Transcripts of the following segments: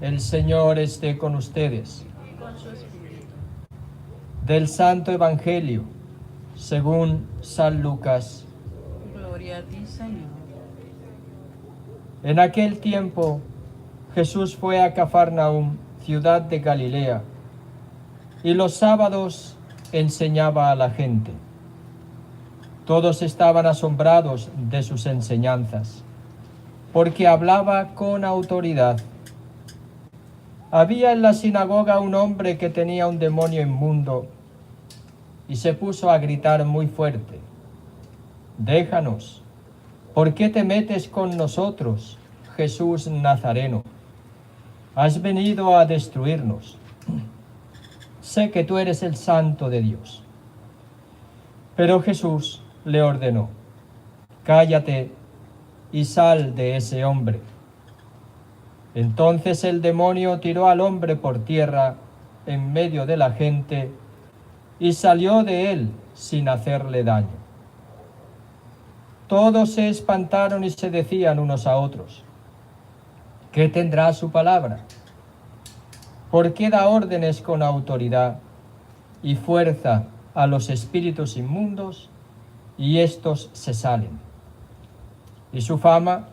El Señor esté con ustedes. Y con su espíritu. Del Santo Evangelio, según San Lucas. Gloria a ti, Señor. En aquel tiempo, Jesús fue a Cafarnaúm, ciudad de Galilea, y los sábados enseñaba a la gente. Todos estaban asombrados de sus enseñanzas, porque hablaba con autoridad. Había en la sinagoga un hombre que tenía un demonio inmundo y se puso a gritar muy fuerte: «Déjanos, ¿por qué te metes con nosotros, Jesús Nazareno? Has venido a destruirnos. Sé que tú eres el Santo de Dios». Pero Jesús le ordenó: «Cállate y sal de ese hombre». Entonces el demonio tiró al hombre por tierra en medio de la gente y salió de él sin hacerle daño. Todos se espantaron y se decían unos a otros: ¿qué tendrá su palabra? ¿Por qué da órdenes con autoridad y fuerza a los espíritus inmundos y éstos se salen? Y su fama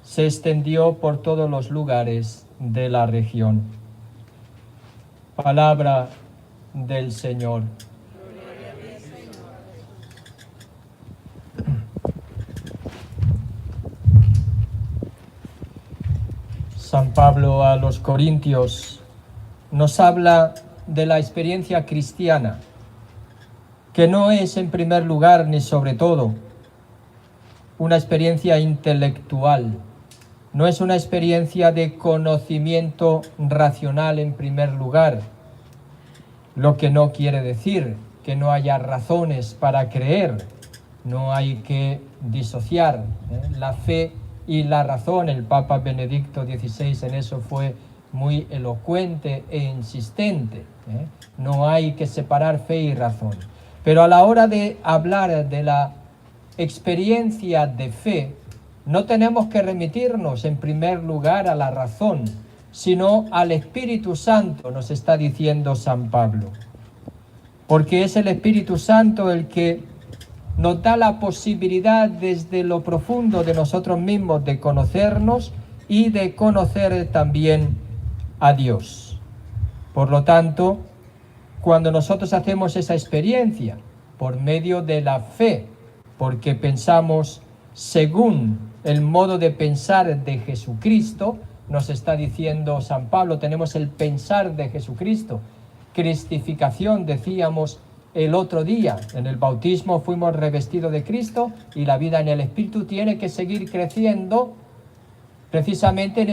se extendió por todos los lugares de la región. Palabra del Señor. San Pablo a los Corintios nos habla de la experiencia cristiana, que no es en primer lugar ni sobre todo una experiencia intelectual, no es una experiencia de conocimiento racional en primer lugar, lo que no quiere decir que no haya razones para creer, no hay que disociar la fe y la razón. El Papa Benedicto XVI en eso fue muy elocuente e insistente. No hay que separar fe y razón. Pero a la hora de hablar de la experiencia de fe, no tenemos que remitirnos en primer lugar a la razón, sino al Espíritu Santo, nos está diciendo San Pablo. Porque es el Espíritu Santo el que nos da la posibilidad desde lo profundo de nosotros mismos de conocernos y de conocer también a Dios. Por lo tanto, cuando nosotros hacemos esa experiencia por medio de la fe, porque pensamos según el modo de pensar de Jesucristo, nos está diciendo San Pablo, tenemos el pensar de Jesucristo. Cristificación, decíamos el otro día, en el bautismo fuimos revestidos de Cristo y la vida en el Espíritu tiene que seguir creciendo precisamente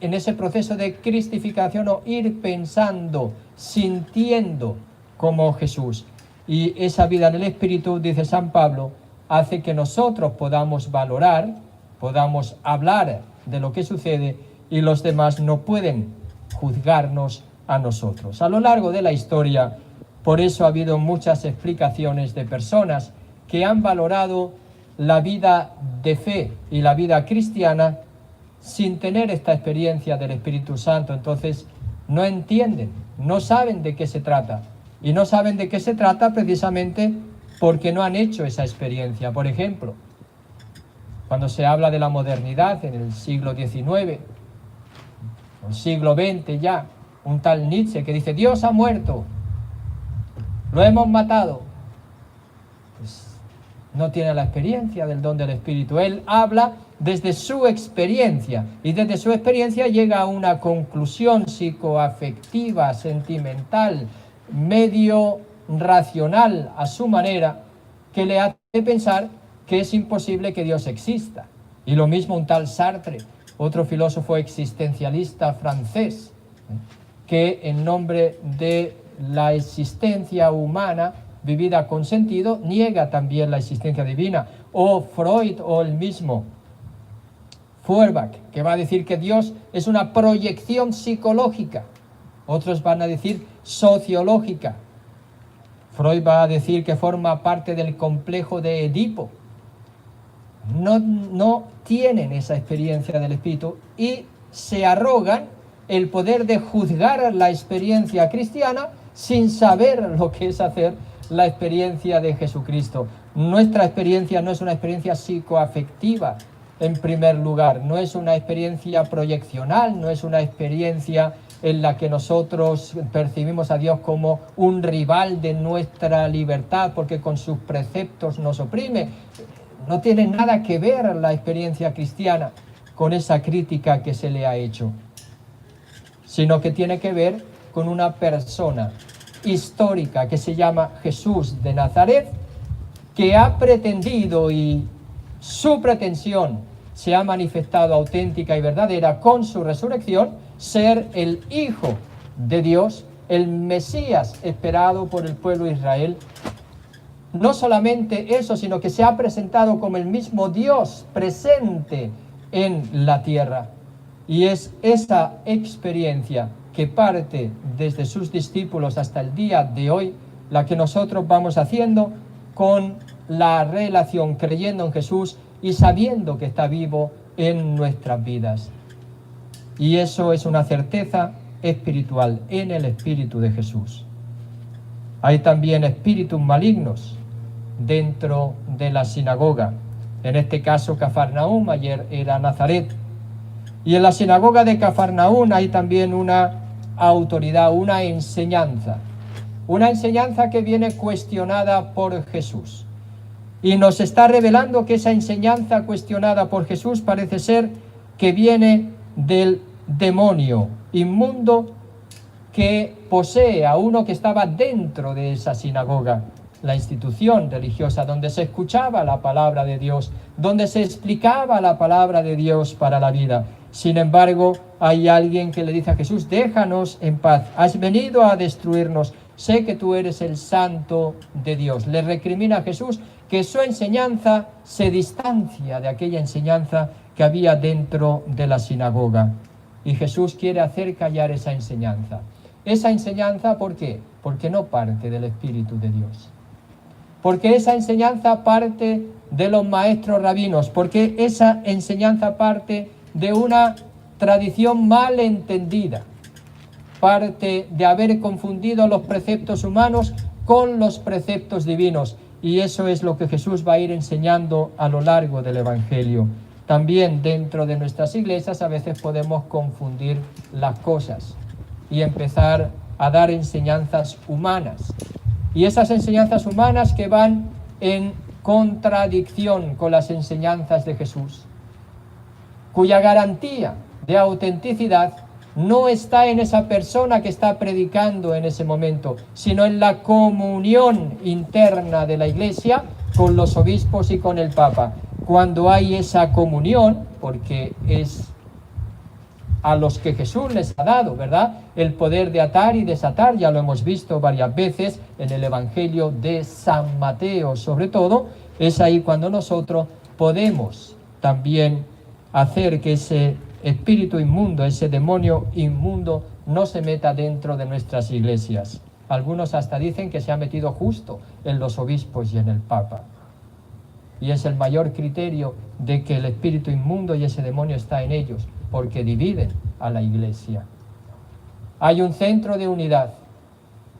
en ese proceso de cristificación, o ir pensando, sintiendo como Jesús. Y esa vida en el Espíritu, dice San Pablo, hace que nosotros podamos valorar, podamos hablar de lo que sucede y los demás no pueden juzgarnos a nosotros. A lo largo de la historia, por eso ha habido muchas explicaciones de personas que han valorado la vida de fe y la vida cristiana sin tener esta experiencia del Espíritu Santo. Entonces no entienden, no saben de qué se trata. Y no saben de qué se trata precisamente porque no han hecho esa experiencia. Por ejemplo, cuando se habla de la modernidad en el siglo XIX, el siglo XX ya, un tal Nietzsche que dice: Dios ha muerto, lo hemos matado. Pues no tiene la experiencia del don del Espíritu. Él habla desde su experiencia y desde su experiencia llega a una conclusión psicoafectiva, sentimental, medio racional a su manera, que le hace pensar que es imposible que Dios exista. Y lo mismo un tal Sartre, otro filósofo existencialista francés, que en nombre de la existencia humana vivida con sentido, niega también la existencia divina. O Freud, o el mismo Feuerbach, que va a decir que Dios es una proyección psicológica. Otros van a decir sociológica. Freud va a decir que forma parte del complejo de Edipo. No tienen esa experiencia del Espíritu y se arrogan el poder de juzgar la experiencia cristiana sin saber lo que es hacer la experiencia de Jesucristo. Nuestra experiencia no es una experiencia psicoafectiva, en primer lugar, no es una experiencia proyeccional, no es una experiencia en la que nosotros percibimos a Dios como un rival de nuestra libertad porque con sus preceptos nos oprime. No tiene nada que ver la experiencia cristiana con esa crítica que se le ha hecho, sino que tiene que ver con una persona histórica que se llama Jesús de Nazaret, que ha pretendido, y su pretensión se ha manifestado auténtica y verdadera con su resurrección, ser el Hijo de Dios, el Mesías esperado por el pueblo de Israel. No solamente eso, sino que se ha presentado como el mismo Dios presente en la tierra. Y es esa experiencia que parte desde sus discípulos hasta el día de hoy, la que nosotros vamos haciendo con la relación, creyendo en Jesús y sabiendo que está vivo en nuestras vidas. Y eso es una certeza espiritual en el Espíritu de Jesús. Hay también espíritus malignos dentro de la sinagoga. En este caso, Cafarnaúm, ayer era Nazaret. Y en la sinagoga de Cafarnaúm hay también una autoridad, una enseñanza que viene cuestionada por Jesús. Y nos está revelando que esa enseñanza cuestionada por Jesús parece ser que viene del demonio inmundo que posee a uno que estaba dentro de esa sinagoga, la institución religiosa donde se escuchaba la palabra de Dios, donde se explicaba la palabra de Dios para la vida. Sin embargo, hay alguien que le dice a Jesús: déjanos en paz, has venido a destruirnos, sé que tú eres el Santo de Dios. Le recrimina a Jesús que su enseñanza se distancia de aquella enseñanza que había dentro de la sinagoga. Y Jesús quiere hacer callar esa enseñanza. Esa enseñanza, ¿por qué? Porque no parte del Espíritu de Dios. Porque esa enseñanza parte de los maestros rabinos, porque esa enseñanza parte de una tradición mal entendida, parte de haber confundido los preceptos humanos con los preceptos divinos. Y eso es lo que Jesús va a ir enseñando a lo largo del Evangelio. También dentro de nuestras iglesias a veces podemos confundir las cosas y empezar a dar enseñanzas humanas. Y esas enseñanzas humanas que van en contradicción con las enseñanzas de Jesús, cuya garantía de autenticidad no está en esa persona que está predicando en ese momento, sino en la comunión interna de la Iglesia con los obispos y con el Papa. Cuando hay esa comunión, porque es a los que Jesús les ha dado, ¿verdad?, el poder de atar y desatar, ya lo hemos visto varias veces en el Evangelio de San Mateo, sobre todo, es ahí cuando nosotros podemos también hacer que ese espíritu inmundo, ese demonio inmundo, no se meta dentro de nuestras iglesias. Algunos hasta dicen que se ha metido justo en los obispos y en el Papa. Y es el mayor criterio de que el espíritu inmundo y ese demonio está en ellos, porque dividen a la iglesia. Hay un centro de unidad.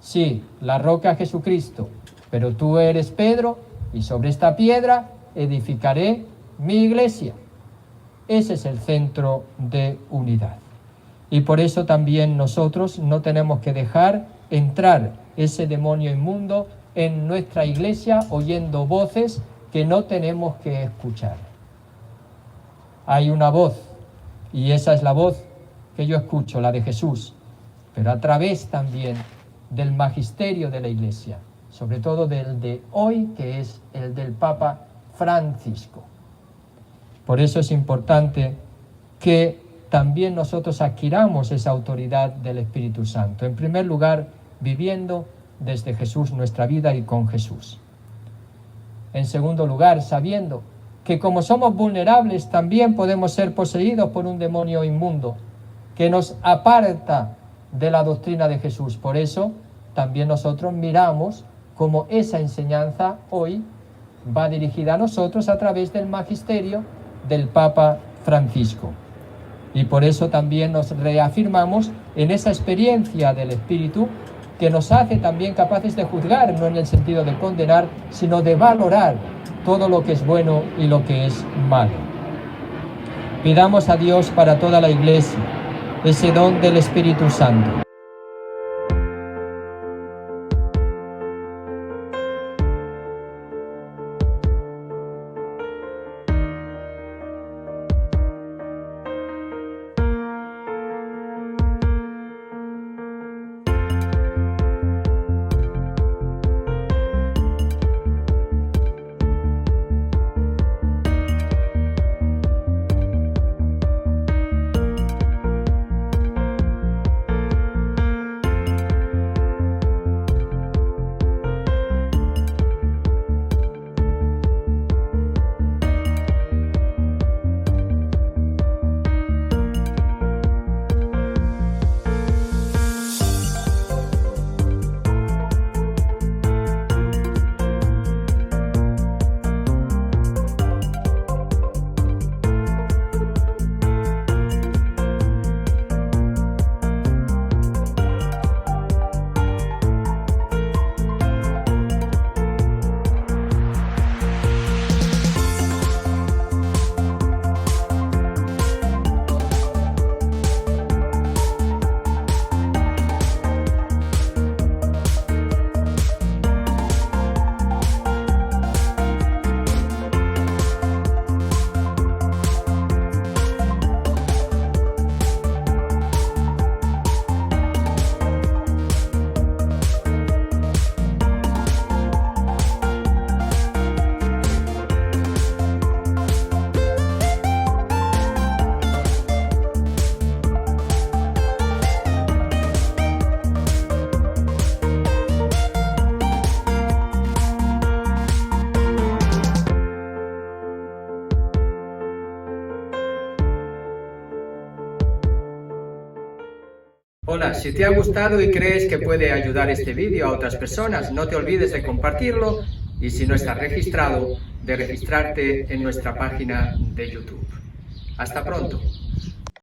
Sí, la roca Jesucristo, pero tú eres Pedro y sobre esta piedra edificaré mi iglesia. Ese es el centro de unidad. Y por eso también nosotros no tenemos que dejar entrar ese demonio inmundo en nuestra iglesia oyendo voces que no tenemos que escuchar. Hay una voz, y esa es la voz que yo escucho, la de Jesús, pero a través también del magisterio de la Iglesia, sobre todo del de hoy, que es el del Papa Francisco. Por eso es importante que también nosotros adquiramos esa autoridad del Espíritu Santo. En primer lugar, viviendo desde Jesús nuestra vida y con Jesús. En segundo lugar, sabiendo que como somos vulnerables, también podemos ser poseídos por un demonio inmundo que nos aparta de la doctrina de Jesús. Por eso, también nosotros miramos cómo esa enseñanza hoy va dirigida a nosotros a través del magisterio del Papa Francisco. Y por eso también nos reafirmamos en esa experiencia del Espíritu que nos hace también capaces de juzgar, no en el sentido de condenar, sino de valorar todo lo que es bueno y lo que es malo. Pidamos a Dios para toda la Iglesia ese don del Espíritu Santo. Hola, si te ha gustado y crees que puede ayudar este vídeo a otras personas, no te olvides de compartirlo y si no estás registrado, de registrarte en nuestra página de YouTube. Hasta pronto.